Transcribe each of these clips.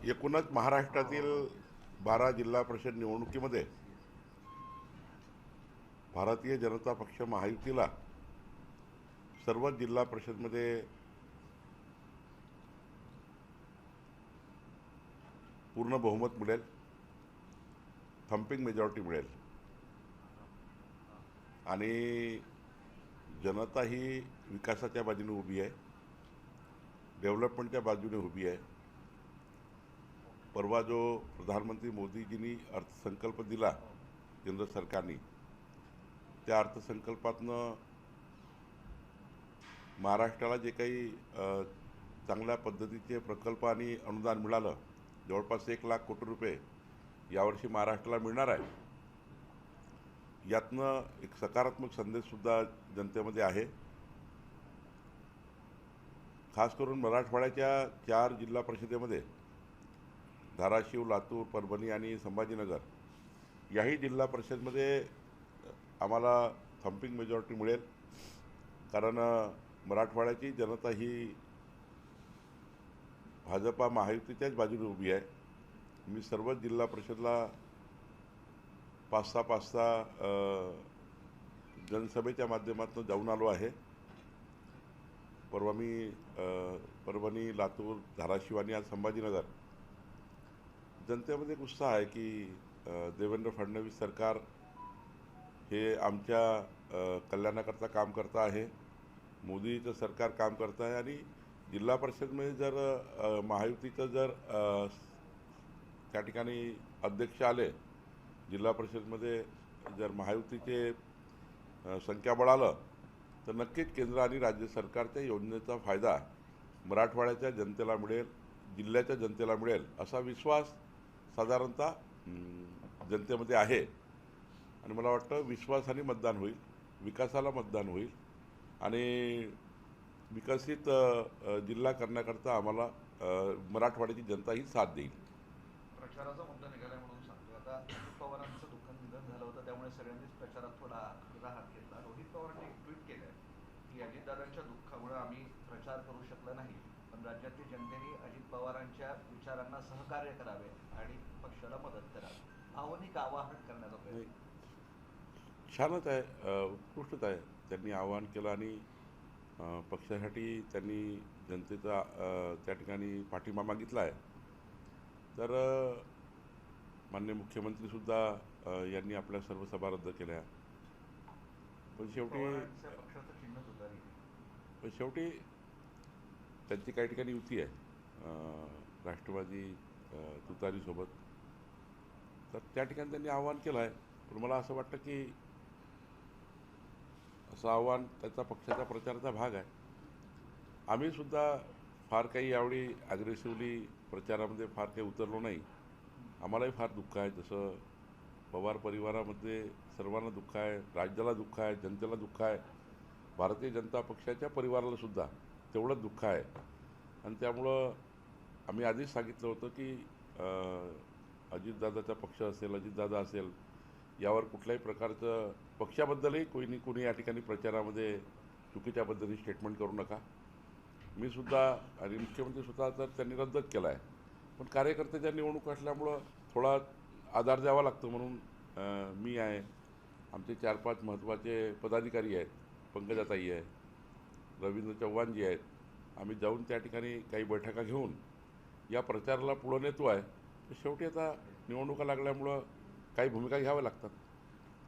एकूणच महाराष्ट्रातील 12 जिल्हा परिषद निवडणुकीमध्ये भारतीय जनता पक्ष महायुतीला सर्वच जिल्हा परिषदमध्ये पूर्ण बहुमत मिळेल, थम्पिंग मेजॉरिटी मिळेल आणि जनता ही विकासाच्या बाजूने उभी आहे, डेव्हलपमेंटच्या बाजूने उभी आहे। परवा जो प्रधानमंत्री मोदीजींनी अर्थसंकल्प दिला केंद्र सरकारने, त्या अर्थसंकल्पातनं महाराष्ट्राला जे काही चांगल्या पद्धतीचे प्रकल्प आणि अनुदान मिळालं, जवळपास 1,00,000 कोटी रुपये यावर्षी महाराष्ट्राला मिळणार आहे। यातनं एक सकारात्मक संदेशसुद्धा जनतेमध्ये आहे। खास करून मराठवाड्याच्या 4 जिल्हा परिषदेमध्ये धाराशिव, लातूर, परभणी आणि संभाजीनगर याही जिल्हा परिषदमध्ये आम्हाला थम्पिंग मेजॉरिटी मिळेल, कारण मराठवाड्याची जनता ही भाजपा महायुतीच्याच बाजूने उभी आहे। मी सर्वच जिल्हा परिषदला 5-6 जनसभेच्या माध्यमातून जाऊन आलो आहे। परवा मी परभणी, लातूर, धाराशिव आणि आज संभाजीनगर जनतेमध्ये एक उत्साह आहे की देवेंद्र फडणवीस सरकार हे आमच्या कल्याणाकरता काम करता आहे, मोदीचं सरकार काम करतं आहे। आणि जिल्हा परिषदमध्ये जर महायुतीचं जर त्या ठिकाणी अध्यक्ष आले, जिल्हा परिषदमध्ये जर महायुतीचे संख्याबळ आलं, तर नक्कीच केंद्र आणि राज्य सरकारच्या योजनेचा फायदा मराठवाड्याच्या जनतेला मिळेल, जिल्ह्याच्या जनतेला मिळेल असा विश्वास साधारणतः जनतेमध्ये आहे। आणि मला वाटतं विश्वासाने मतदान होईल, विकासाला मतदान होईल आणि विकसित जिल्हा करण्याकरता आम्हाला मराठवाड्याची जनता ही साथ देईल। प्रचाराचा मुद्दा निघाला म्हणून सांगतोय। आता अजित पवारांचं दुःखद निधन झालं होतं, त्यामुळे सगळ्यांनीच प्रचारात थोडा खडगा हात घेतला। रोहित पवारांनी एक ट्विट केलंय की अजितदादांच्या दुःखामुळे आम्ही प्रचार करू शकलो नाही, पण राज्यातील जनतेने अजित पवारांच्या विचारांना सहकार्य करावे आणि पक्षाला मदत करावी, भावनिक आवाहन करण्याचा प्रयत्न। छानच आहे, उत्कृष्टच आहे। त्यांनी आवाहन केलं आणि पक्षासाठी त्यांनी जनतेचा त्या ठिकाणी पाठिंबा मागितला आहे। तर माननीय मुख्यमंत्रीसुद्धा यांनी आपल्या सर्व सभा रद्द केल्या, पण पक्षाचं चिन्ह तुतारी शेवटी त्यांची काही ठिकाणी युती आहे राष्ट्रवादी तुतारीसोबत, तर त्या ठिकाणी त्यांनी आवाहन केलं आहे। पण मला असं वाटतं की असं आव्हान त्याचा पक्षाच्या प्रचाराचा भाग आहे। आम्हीसुद्धा फार काही यावेळी ॲग्रेसिव्हली प्रचारामध्ये फार काही उतरलो नाही। आम्हालाही फार दुःख आहे, जसं पवार परिवारामध्ये सर्वांना दुःख आहे, राज्याला दुःख आहे, जनतेला दुःख आहे, भारतीय जनता पक्षाच्या परिवारालासुद्धा तेवढंच दुःख आहे। आणि त्यामुळं आम्ही आधीच सांगितलं होतं की अजितदादाचा पक्ष असेल, अजितदादा असेल, यावर कुठल्याही प्रकारचं पक्षाबद्दलही कोणी या ठिकाणी प्रचारामध्ये चुकीच्या पद्धतीने स्टेटमेंट करू नका। मी सुद्धा आणि मुख्यमंत्रीसुद्धा तर त्यांनी रद्दच केला आहे, पण कार्यकर्त्याच्या निवडणूक असल्यामुळं थोडा आधार द्यावा लागतो म्हणून मी आहे, आमचे 4-5 महत्त्वाचे पदाधिकारी आहेत, पंकजाताई आहे, रवींद्र चव्हाणजी आहेत, आम्ही जाऊन त्या ठिकाणी काही बैठका घेऊन या प्रचाराला पुढं नेतो आहे। तर शेवटी आता निवडणुका लागल्यामुळं काही भूमिका घ्याव्या लागतात।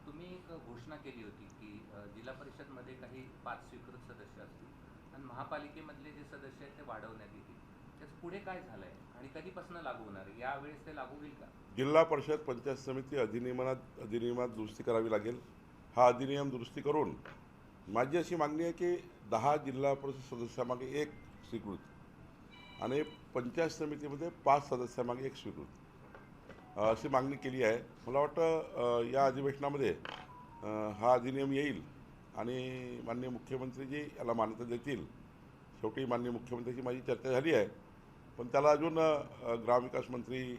तुम्ही एक घोषणा केली होती की जिल्हा परिषदमध्ये काही 5 स्वीकृत सदस्य असतील आणि महापालिकेमधले जे सदस्य आहेत ते वाढवण्यात येतील, त्याचं पुढे काय झालं आहे आणि कधीपासून लागू होणार आहे, यावेळेस ते लागू होईल का? जिल्हा परिषद पंचायत समिती अधिनियमात दुरुस्ती करावी लागेल। हा अधिनियम दुरुस्ती करून माझी अशी मागणी आहे की 10 जिल्हा परिषद सदस्यामागे 1 स्वीकृत आणि पंचायत समितीमध्ये 5 सदस्यामागे 1 स्वीकृत अशी मागणी केली आहे। मला वाटतं या अधिवेशनामध्ये हा अधिनियम येईल आणि माननीय मुख्यमंत्रीजी याला मान्यता देतील। शेवटी माननीय मुख्यमंत्र्यांची माझी चर्चा झाली आहे, पण त्याला अजून ग्रामविकास मंत्री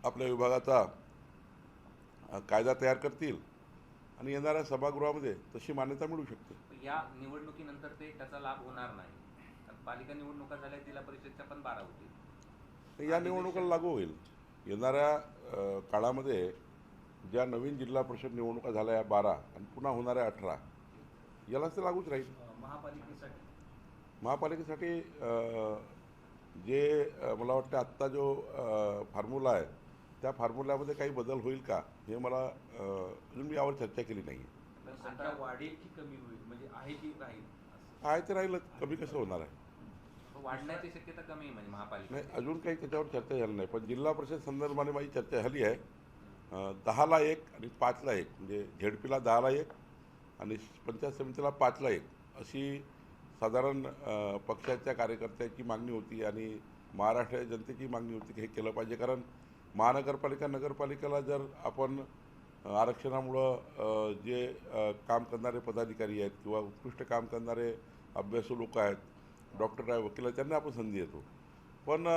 आपल्या विभागाचा कायदा तयार करतील आणि येणाऱ्या सभागृहामध्ये तशी मान्यता मिळू शकते। या निवडणुकीनंतर त्याचा लाभ होणार नाही, कारण पालिका निवडणुका झाल्या, जिल्हा परिषदच्या पण 12 होतील। या निवडणुकाला लागू होईल. येणाऱ्या काळामध्ये ज्या नवीन जिल्हा परिषद निवडणुका झाल्या 12 आणि पुन्हा होणाऱ्या 18 यालाच ते लागूच राहील. महापालिकेसाठी मला वाटतं आत्ता जो फॉर्म्युला आहे त्या फॉर्म्युल्यामध्ये काही बदल होईल का हे मला अजून मी यावर चर्चा केली नाही आहे. संख्या वाढेल की कमी होईल, म्हणजे आहे की राहील? आहे ते राहील, कमी कसं होणार आहे. वाढण्याची शक्यता कमी आहे म्हणजे महापालिका. नाही, अजून काही त्याच्यावर चर्चा झाली नाही, पण जिल्हा परिषद संदर्भाने माझी चर्चा झाली आहे. 10ला 1 आणि 5ला 1 म्हणजे झेडपीला 10ला 1 आणि पंचायत समितीला 5ला 1 अशी साधारण पक्षाच्या कार्यकर्त्याची मागणी होती आणि महाराष्ट्राच्या जनतेची मागणी होती की हे केलं पाहिजे. कारण महानगरपालिका नगरपालिकेला जर आपण आरक्षणामुळं जे काम करणारे पदाधिकारी आहेत किंवा उत्कृष्ट काम करणारे अभ्यासू लोक आहेत, डॉक्टर आहे, वकील आहे, त्यांना आपण संधी देतो. पण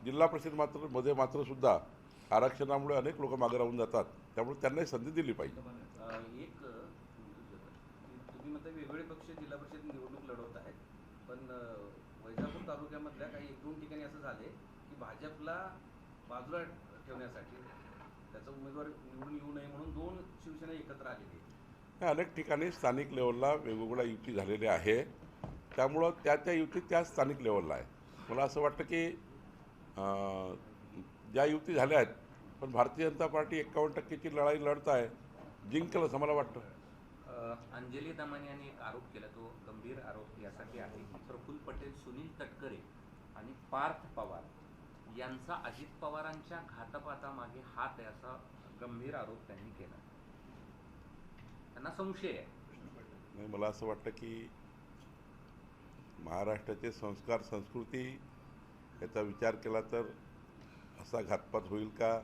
जिल्हा परिषद मात्र सुद्धा आरक्षणामुळे अनेक लोक मागे राहून जातात. त्यामुळे त्यांनाही संधी दिली पाहिजे. एक तुम्ही म्हणता वेगवेगळे पक्ष जिल्हा परिषद निवडणूक लढवत आहेत, पण वैजापूर तालुक्यामधल्या काही 1-2 ठिकाणी असं झाले की भाजपला बाजूला ठेवण्यासाठी त्याचा उमेदवार निवडून येऊ नये म्हणून 2 शिवसेना एकत्र आलेली आहेत. अनेक ठिकाणी स्थानिक लेवलला वेगवेगळ्या युती झालेल्या आहे. त्यामुळं त्या युती त्या स्थानिक लेवलला आहे. मला असं वाटतं की ज्या युती झाल्या आहेत पण भारतीय जनता पार्टी 51%ची लढाई लढत आहे, जिंकल असं मला वाटतं. अंजली दमानी यांनी एक आरोप केला, तो गंभीर आरोप यासाठी आहे की प्रफुल्ल पटेल, सुनील तटकरे आणि पार्थ पवार यांचा अजित पवारांच्या घातपातामागे हात आहे असा गंभीर आरोप त्यांनी केला. त्यांना संशय आहे. नाही, मला असं वाटतं की महाराष्ट्राचे संस्कार संस्कृती याचा विचार केला तर असा घातपात होईल का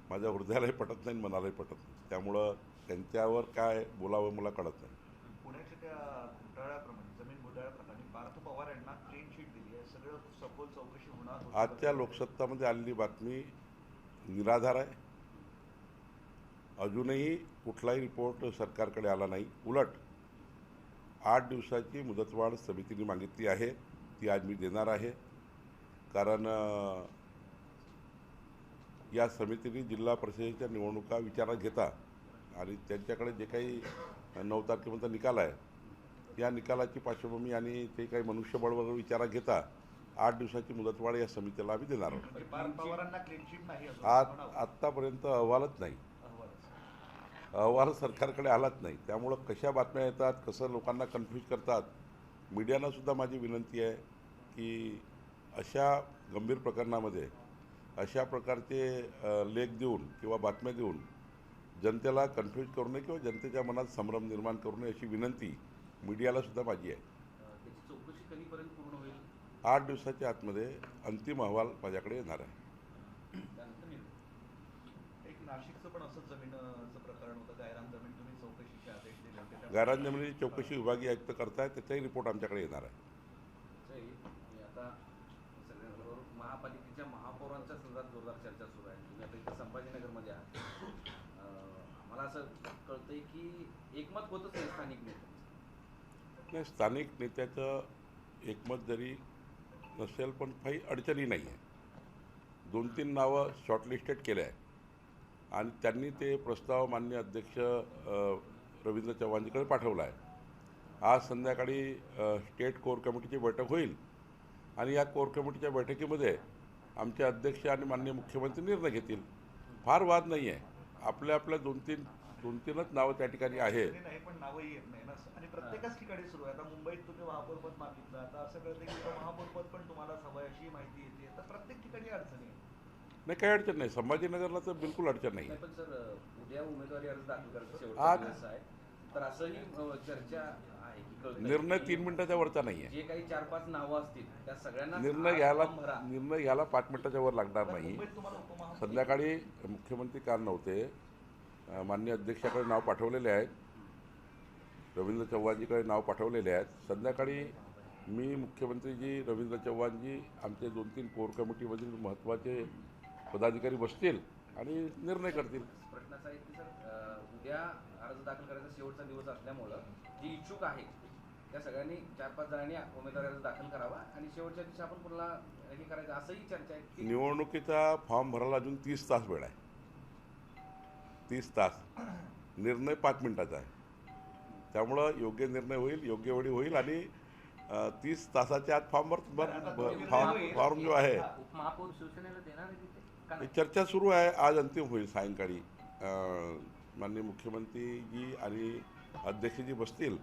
माझ्या हृदयालाही पटत नाही, मनालाही पटत नाही. त्यामुळं त्यांच्यावर काय बोलावं मला कळत नाही. पुण्याच्या त्या घोटाळ्याप्रमाणे जमीन घोटाळ्याप्रमाणे पार्थ पवार यांना क्लीन शीट दिली आहे. सगळं सखोल चौकशी होणार होती. आजच्या लोकसत्तामध्ये आलेली बातमी निराधार आहे. अजूनही कुठलाही रिपोर्ट सरकारकडे आला नाही. उलट 8 दिवसाची मुदतवाढ समितीने मागितली आहे, ती आज मी देणार आहे. कारण या समितीने जिल्हा परिषदेच्या निवडणुका विचारात घेता आणि त्यांच्याकडे जे काही 9 तारखेपर्यंत निकाल आहे, या निकालाची पार्श्वभूमी आणि ते काही मनुष्यबळ वगैरे विचारात घेता 8 दिवसाची मुदतवाढ या समितीला आम्ही देणार आहोत. म्हणजे पार्थ पवारांना क्लीन शीट नाही अजून आत्तापर्यंत अहवालच नाही. अहवाल सरकारकडे आलाच नाही. त्यामुळं कशा बातम्या येतात, कसं लोकांना कन्फ्यूज करतात. मीडियानंसुद्धा माझी विनंती आहे की अशा गंभीर प्रकरणामध्ये अशा प्रकारचे लेख देऊन किंवा बातम्या देऊन जनतेला कन्फ्यूज करू नये किंवा जनतेच्या मनात संभ्रम निर्माण करू नये अशी विनंती मीडियालासुद्धा माझी आहे. त्याची चौकशी कधीपर्यंत पूर्ण होईल? 8 दिवसाच्या आतमध्ये अंतिम अहवाल माझ्याकडे येणार आहे. एक नाशिकचं पण असंच जमीनचं प्रकरण होतं, गायरान जमीन. तुम्ही चौकशीचे आदेश दिले होते. गायरान जमिनीची चौकशी विभागीय आयुक्त करतायत, त्याचाही रिपोर्ट आमच्याकडे येणार आहे. आता सगळ्यांबरोबर महापालिकेच्या महापौरांच्या संदर्भात जोरदार चर्चा सुरू आहे. तुम्ही आता इथं संभाजीनगरमध्ये आहात. मला असं कळतंय की एकमत होतच नाही स्थानिक नेत्यांचं. नाही, स्थानिक नेत्याचं एकमत जरी नसेल पण काही अडचणी नाही आहे. 2-3 नावं शॉर्टलिस्टेड केले आहे आणि त्यांनी ते प्रस्ताव माननीय अध्यक्ष रवींद्र चव्हाणजीकडे पाठवला आहे. आज संध्याकाळी स्टेट कोर कमिटीची बैठक होईल आणि या कोर कमिटीच्या बैठकीमध्ये आमचे अध्यक्ष आणि माननीय मुख्यमंत्री निर्णय घेतील. फार वाद नाही आहे. आपल्या 2-3च नावं त्या ठिकाणी आहे. नाही, पण नावही येत नाही ना. आणि प्रत्येकच ठिकाणी सुरू आहे. आता मुंबईत तुम्ही महापौरपद मागितलं, आता असं कळतं की महापौरपद पण तुम्हाला हवं अशी माहिती येते. तर प्रत्येक ठिकाणी अडचणी आहे. नाही, काही अडचण नाही. संभाजीनगरला तर बिलकुल अडचण नाही. पण सर, उद्या उमेदवारी अर्ज दाखल करायचा शेवटचा दिवस आहे, तर असंही चर्चा आहे की निर्णय 3 मिनिटाच्या वरचा नाही आहे. जे काही 4-5 नावं असतील त्या सगळ्यांना निर्णय घ्यायला 5 मिनिटाच्या वर लागणार नाही. संध्याकाळी मुख्यमंत्री काल नव्हते, माननीय अध्यक्षाकडे नाव पाठवलेले आहेत, रवींद्र चव्हाणजीकडे नाव पाठवलेले आहेत. संध्याकाळी मी, मुख्यमंत्रीजी, रवींद्र चव्हाणजी, आमचे 2-3 कोर कमिटीमधील महत्त्वाचे पदाधिकारी बसतील आणि निर्णय करतील. प्रश्न असा आहे की सर, उद्या अर्ज दाखल करायचा शेवटचा दिवस असल्यामुळं जे इच्छुक आहेत त्या सगळ्यांनी 4-5 जणांनी उमेदवारी अर्ज दाखल करावा आणि शेवटच्या दिवशी आपण पुन्हा हे करायचं असंही चर्चा आहे की निवडणुकीचा फॉर्म भरायला अजून 30 तास वेळ आहे. 30 तास. निर्णय 5 मिनिटाचा आहे. त्यामुळं योग्य निर्णय होईल, योग्य वेळी होईल आणि 30 तासाच्या आत फॉर्म जो आहे उपमहापौर शिवसेनेला देणार आहे तिथे का ही नाही? चर्चा सुरू आहे. आज अंतिम होईल सायंकाळी. माननीय मुख्यमंत्रीजी आणि अध्यक्षजी बसतील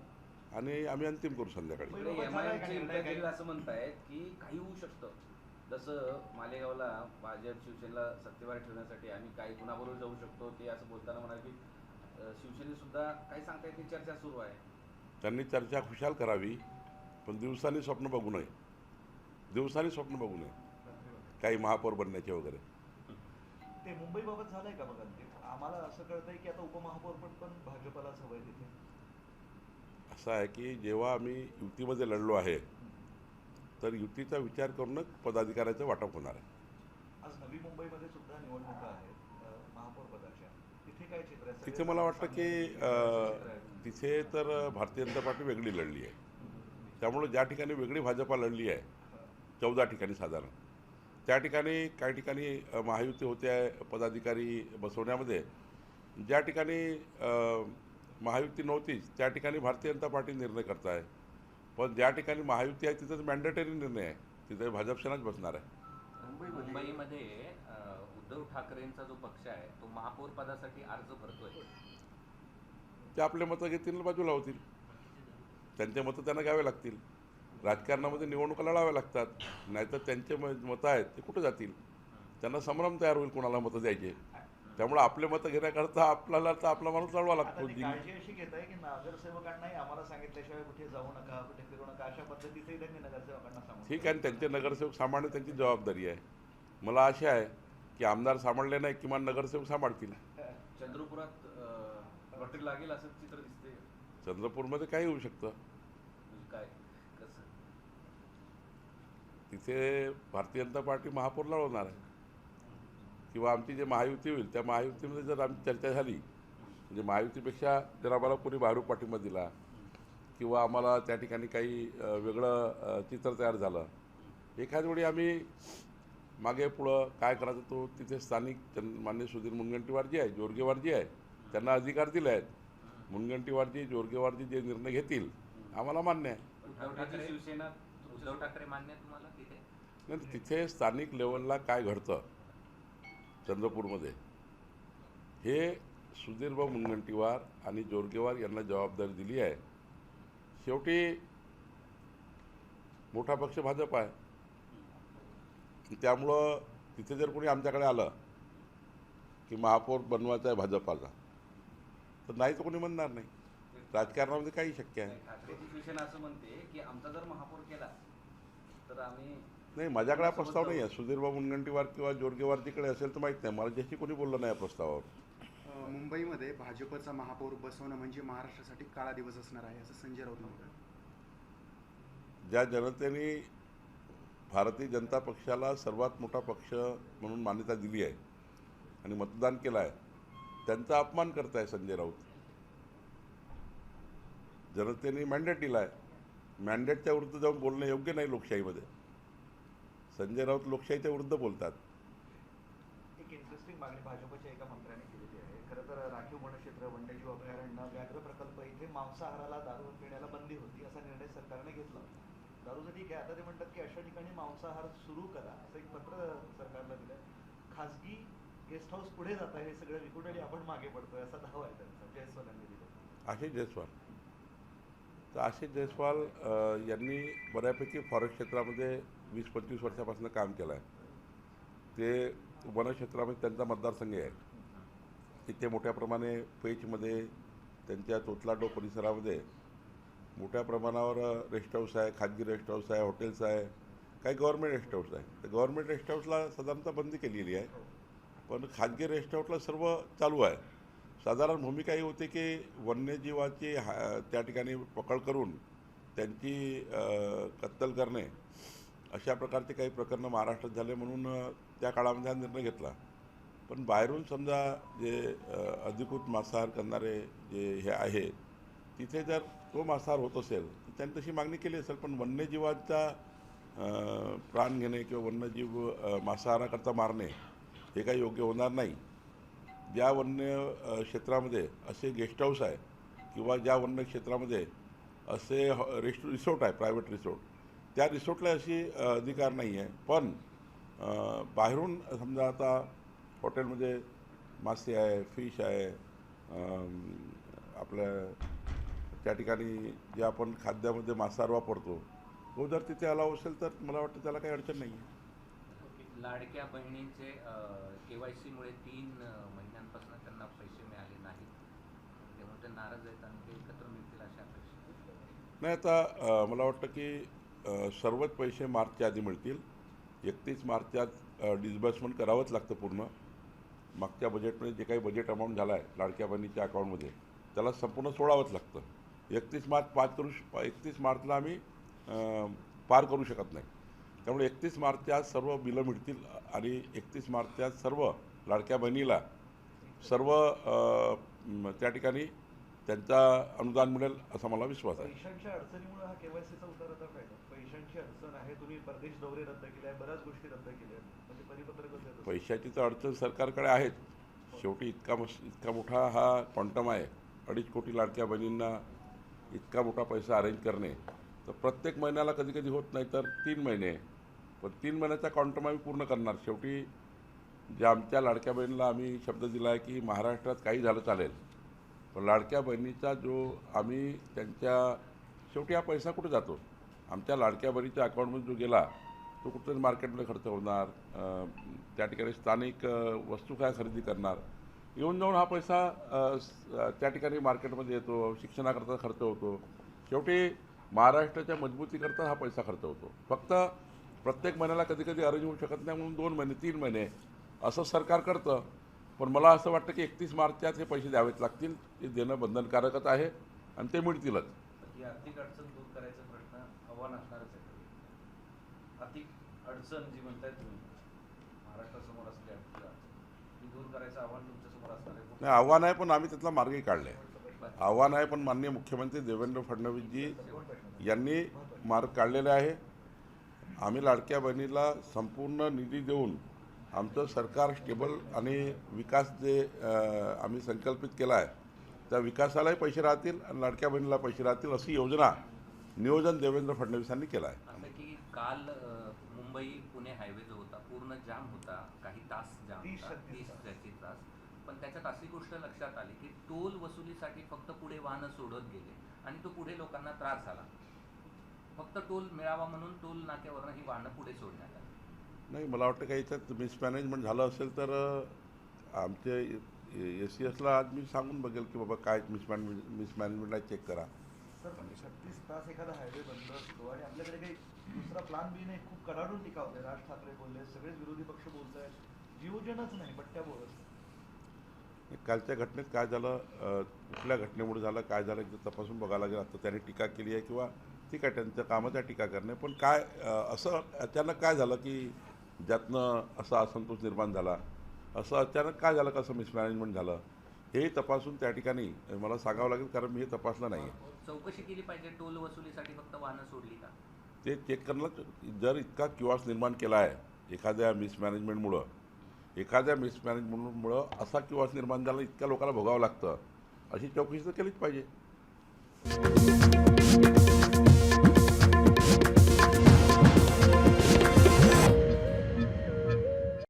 आणि आम्ही अंतिम करू संध्याकाळी. इकडे MIM चे विद्यार्थी असं म्हणतायत की काही होऊ शकतं. जसं मालेगावला भाजप शिवसेनेला सत्तेवर ठेवण्यासाठी आम्ही काही कुणाबरोबर जाऊ शकतो ते असं बोलताना म्हणाले की शिवसेनेत सुद्धा काही सांगता येत नाही, चर्चा सुरू आहे. त्यांनी चर्चा खुशाल करावी, पण दिवसांनी स्वप्न बघू नये. दिवसांनी स्वप्न बघू नये काही महापौर बनण्याचे वगैरे. ते मुंबईबाबत झालंय का बघा ते? आम्हाला असं कळतंय की आता उपमहापौर पण भाजपलाच हवंय तिथे. असं आहे की जेव्हा आम्ही युतीमध्ये लढलो आहे तर युतीचा विचार करूनच पदाधिकाऱ्याचं वाटप होणार आहे. आज नवी मुंबईमध्ये सुद्धा निवडणुका आहेत महापौर पदाच्या. तिथे काय चित्र आहे? तिथे मला वाटतं की तिथे तर भारतीय जनता पार्टी वेगळी लढली आहे. त्यामुळे ज्या ठिकाणी वेगळी भाजपा लढली आहे 14 ठिकाणी साधारण, त्या ठिकाणी काही ठिकाणी महायुती होत्या पदाधिकारी बसवण्यामध्ये. ज्या ठिकाणी महायुती नव्हतीच त्या ठिकाणी भारतीय जनता पार्टी निर्णय करत आहे. पण ज्या ठिकाणी महायुती आहे तिथंच मॅन्डेटरी निर्णय आहे, तिथे भाजप सेनाच बसणार आहे. मुंबईमध्ये उद्धव ठाकरेंचा जो पक्ष आहे तो महापौर पदासाठी अर्ज भरतोय. ते आपले मतं घेतील, बाजूला होतील. त्यांचे मतं त्यांना घ्यावे लागतील. राजकारणामध्ये निवडणुका लढाव्या लागतात, नाहीतर त्यांचे मतं आहेत ते कुठं जातील. त्यांना संभ्रम तयार होईल कोणाला मतं द्यायचे. त्यामुळे आपले मतं घेण्याकरता आपल्याला तर आपला माणूस लढवा लागतो. काळजी अशी घेत आहे की नगरसेवकांनाही आम्हाला सांगितल्याशिवाय कुठे जाऊ नका, कुठे फिरू नका, अशा पद्धतीचंही त्यांनी नगरसेवकांना सांगितलं. ठीक आहे, त्यांचे नगरसेवक सांभाळणे त्यांची जबाबदारी आहे. मला आशा आहे की आमदार सांभाळले नाही किमान नगरसेवक सांभाळतील. चंद्रपुरात लॉटरी लागेल असं चित्र दिसते. चंद्रपूरमध्ये काही होऊ शकतं. म्हणजे काय कसं तिथे भारतीय जनता पार्टी महापौर लढवणार आहे किंवा आमची जे महायुती होईल त्या महायुतीमध्ये जर आमची चर्चा झाली, म्हणजे महायुतीपेक्षा जर आम्हाला कोणी बाहेरून पाठिंबा दिला किंवा आम्हाला त्या ठिकाणी काही वेगळं चित्र तयार झालं, एखाद वेळी आम्ही मागे पुढं काय करायचं तो तिथे स्थानिक मान्य सुधीर मुनगंटीवारजी आहे, जोरगेवारजी आहे, त्यांना अधिकार दिले आहेत. मुनगंटीवारजी जोरगेवारजी जे निर्णय घेतील आम्हाला मान्य आहे. उद्धव ठाकरे मान्य आहे तुम्हाला तिथे? नाही, तिथे स्थानिक लेवलला काय घडतं चंद्रपूरमध्ये हे सुधीरभाऊ मुनगंटीवार आणि जोरगेवार यांना जबाबदारी दिली आहे. शेवटी मोठा पक्ष भाजप आहे. त्यामुळं तिथे जर कोणी आमच्याकडे आलं की महापौर बनवायचा आहे भाजपाला, तर नाही तर कोणी म्हणणार नाही. राजकारणामध्ये काही शक्य आहे. ठाकरेची शिवसेना असं म्हणते की आमचा जर महापौर केला तर आम्ही नाही, माझ्याकडे हा प्रस्ताव नाही आहे. सुधीरभाऊ मुनगंटीवार किंवा जोरगेवार तिकडे असेल तर माहीत नाही मला. ज्याशी कोणी बोललं नाही या प्रस्तावावर. मुंबईमध्ये भाजपचा महापौर बसवणं म्हणजे महाराष्ट्रासाठी काळा दिवस असणार आहे असं संजय राऊत म्हणतात. ज्या जनतेने भारतीय जनता पक्षाला सर्वात मोठा पक्ष म्हणून मान्यता दिली आहे आणि मतदान केलं आहे, त्यांचा अपमान करताय संजय राऊत. जनतेने मॅन्डेट दिला आहे. मॅन्डेटच्या विरुद्ध जाऊन बोलणं योग्य नाही लोकशाहीमध्ये. संजय राऊत लोकशाहीच्या विरुद्ध बोलतात. एक इंटरेस्टिंग मागणी भाजपच्या एका मंत्र्याने केलेली आहे. खरं तर राखीव वनक्षेत्र, वन्यजीव अभयारण्य, व्याघ्र प्रकल्प इथे मांसाहाराला दारू पिण्याला बंदी होती असा निर्णय सरकारने घेतला. दारूचं ठीक आहे, आता ते म्हणतात की अशा ठिकाणी मांसाहार सुरू करा असं एक पत्र सरकारला दिलं. खासगी गेस्ट हाऊस पुढे जात आहे, हे सगळं विकून आणि आपण मागे पडतोय असा दावा आहे त्यांचा. जयस्वालांनी दिला. आशिष जयस्वाल. तर आशिष जयस्वाल यांनी बऱ्यापैकी फॉरेस्ट क्षेत्रामध्ये 20-25 वर्षापासून काम केलं आहे. ते वनक्षेत्रामध्ये त्यांचा मतदारसंघ आहे. इथे मोठ्या प्रमाणे पेचमध्ये त्यांच्या तोतलाडो परिसरामध्ये मोठ्या प्रमाणावर रेस्ट हाऊस आहे, खाजगी रेस्ट हाऊस आहे, हॉटेल्स आहे, काही गव्हर्मेंट रेस्ट हाऊस आहे. तर गव्हर्मेंट रेस्ट हाऊसला साधारणतः बंदी केलेली आहे, पण खाजगी रेस्ट हाऊसला सर्व चालू आहे. साधारण भूमिका ही होती की वन्यजीवाची त्या ठिकाणी पकड करून त्यांची कत्तल करणे, अशा प्रकारचे काही प्रकरणं महाराष्ट्रात झाले म्हणून त्या काळामध्ये हा निर्णय घेतला. पण बाहेरून समजा जे अधिकृत मांसाहार करणारे जे हे आहे तिथे जर तो मांसाहार होत असेल तर त्यांनी तशी मागणी केली असेल, पण वन्यजीवांचा प्राण घेणे किंवा वन्यजीव मांसाहाराकरता मारणे हे काही योग्य होणार नाही. ज्या वन्य क्षेत्रामध्ये असे गेस्ट हाऊस आहे किंवा ज्या वन्य क्षेत्रामध्ये असे रिसोर्ट आहे, प्रायव्हेट रिसोर्ट, त्या रिसोर्टला अशी अधिकार नाही आहे. पण बाहेरून समजा आता हॉटेलमध्ये मासे आहे, फिश आहे, आपल्या त्या ठिकाणी जे आपण खाद्यामध्ये मांसाहार वापरतो तो जर तिथे अलाव असेल तर मला वाटतं त्याला काही अडचण नाही आहे. लाडक्या बहिणींचे KYC मुळे 3 महिन्यांपासून त्यांना पैसे मिळाले नाहीत, त्यामुळे ते नाराज आहेत आणि ते एकत्र मिळतील अशा अपेक्षा. नाही, आता मला वाटतं की सर्वच पैसे मार्चच्या आधी मिळतील. 31 मार्चच्या डिस्बर्समेंट करावंच लागतं पूर्ण. मागच्या बजेटमध्ये जे काही बजेट अमाऊंट झाला आहे लाडक्या बहिणीच्या अकाउंटमध्ये त्याला संपूर्ण सोडावंच लागतं. 31 मार्चला आम्ही पार करू शकत नाही. त्यामुळे 31 मार्चच्या सर्व बिलं मिळतील आणि 31 मार्चच्या सर्व लाडक्या बहिणीला सर्व त्या ठिकाणी त्यांचा अनुदान मिळेल असा मला विश्वास आहे. पैशांच्या अडचणीमुळे हा केवायसीचा उतार आता फायदा. पैशांची अडचण आहे, तुम्ही परदेश दौरे रद्द केले आहे, बऱ्याच गोष्टी रद्द केल्या आहेत, म्हणजे परिपत्रकच आहे. पैशाची तर अडचण सरकारकडे आहेच. शेवटी इतका मोठा हा क्वांटम आहे, 2.5 कोटी लाडक्या बहिणींना इतका मोठा पैसा अरेंज करणे, तर प्रत्येक महिन्याला कधी कधी होत नाही तर 3 महिने, पण 3 महिन्याचा क्वांटम आम्ही पूर्ण करणार. शेवटी ज्या आमच्या लाडक्या बहिणीला आम्ही शब्द दिला आहे की महाराष्ट्रात काही झालं चालेल, पण लाडक्या बहिणीचा जो आम्ही त्यांच्या शेवटी हा पैसा कुठे जातो, आमच्या लाडक्या बहिणीच्या अकाउंटमध्ये जो गेला तो कुठेतरी मार्केटमध्ये खर्च होणार, त्या ठिकाणी स्थानिक वस्तू काय खरेदी करणार, येऊन जाऊन हा पैसा त्या ठिकाणी मार्केटमध्ये येतो, शिक्षणाकरता खर्च होतो. शेवटी महाराष्ट्राच्या मजबूतीकरता हा पैसा खर्च होतो. फक्त प्रत्येक महिन्याला कधी कधी अरेंज होऊ शकत नाही म्हणून 2 महिने 3 महिने असं सरकार करतं. पण मला असं वाटतं की 31 मार्चच्यात हे पैसे द्यावेच लागतील. ते देणं बंधनकारकच आहे आणि ते मिळतीलच. ही आर्थिक अडचण दूर करायचा प्रश्न आव्हान असणारच आहे. आर्थिक अडचण जी म्हणताय तुम्ही महाराष्ट्रासमोर असलेली आर्थिक अडचण ती दूर करायचं आव्हान तुमच्यासमोर असणार आहे. नाही, आव्हान आहे, पण आम्ही त्यातला मार्गही काढला आहे. आव्हान आहे, पण माननीय मुख्यमंत्री देवेंद्र फडणवीसजी यांनी मार्ग काढलेला आहे. आम्ही लाडक्या बहिणीला संपूर्ण निधी देऊन आमचं सरकार स्टेबल आणि विकास जे आम्ही संकल्पित केला आहे त्या विकासालाही पैसे राहतील आणि लाडक्या बहिणीला पैसे राहतील अशी योजना नियोजन देवेंद्र फडणवीसांनी केलं आहे. असं की काल मुंबई पुणे हायवे जो होता पूर्ण जाम होता, काही तास जाम होता, 30-35 तास. पण त्याच्यात अशी गोष्ट लक्षात आली की टोल वसुलीसाठी फक्त पुढे वाहनं सोडत गेले आणि तो पुढे लोकांना त्रास झाला. फक्त टोल मिळावा म्हणून टोल नाक्यावरनं ही वाहनं पुढे सोडण्यात आली. नाही, मला वाटतं काही याच्यात मिसमॅनेजमेंट झालं असेल तर आमचे SCSला आज मी सांगून बघेल की बाबा काय मिसमॅनेजमेंट आहे, चेक करा. सर, 36 तास एखादा हायवे बंद असतो आणि आपल्याकडे काही दुसरा प्लान बी नाही. खूप कडाडून टीका होते. राज ठाकरे बोलले, सगळेच विरोधी पक्ष बोलत आहेत, नियोजनच नाही, बट्ट्या बोलत. कालच्या घटनेत काय झालं, कुठल्या घटनेमुळे झालं, काय झालं एकदा तपासून बघायला लागेल. आता त्यांनी टीका केली आहे किंवा ठीक आहे, त्यांचं कामच आहे टीका करणे, पण काय असं अचानक काय झालं की ज्यातनं असा असंतोष निर्माण झाला, असं अचानक काय झालं, कसं मिसमॅनेजमेंट झालं हे तपासून त्या ठिकाणी मला सांगावं लागेल, कारण मी हे तपासलं नाही आहे. चौकशी केली पाहिजे. टोल वसुलीसाठी फक्त वाहनं सोडली का ते चेक करणं. जर इतका किवास निर्माण केला आहे एखाद्या मिसमॅनेजमेंटमुळं असा किवास निर्माण झाला, इतक्या लोकांना भोगावं लागतं, अशी चौकशी तर केलीच पाहिजे.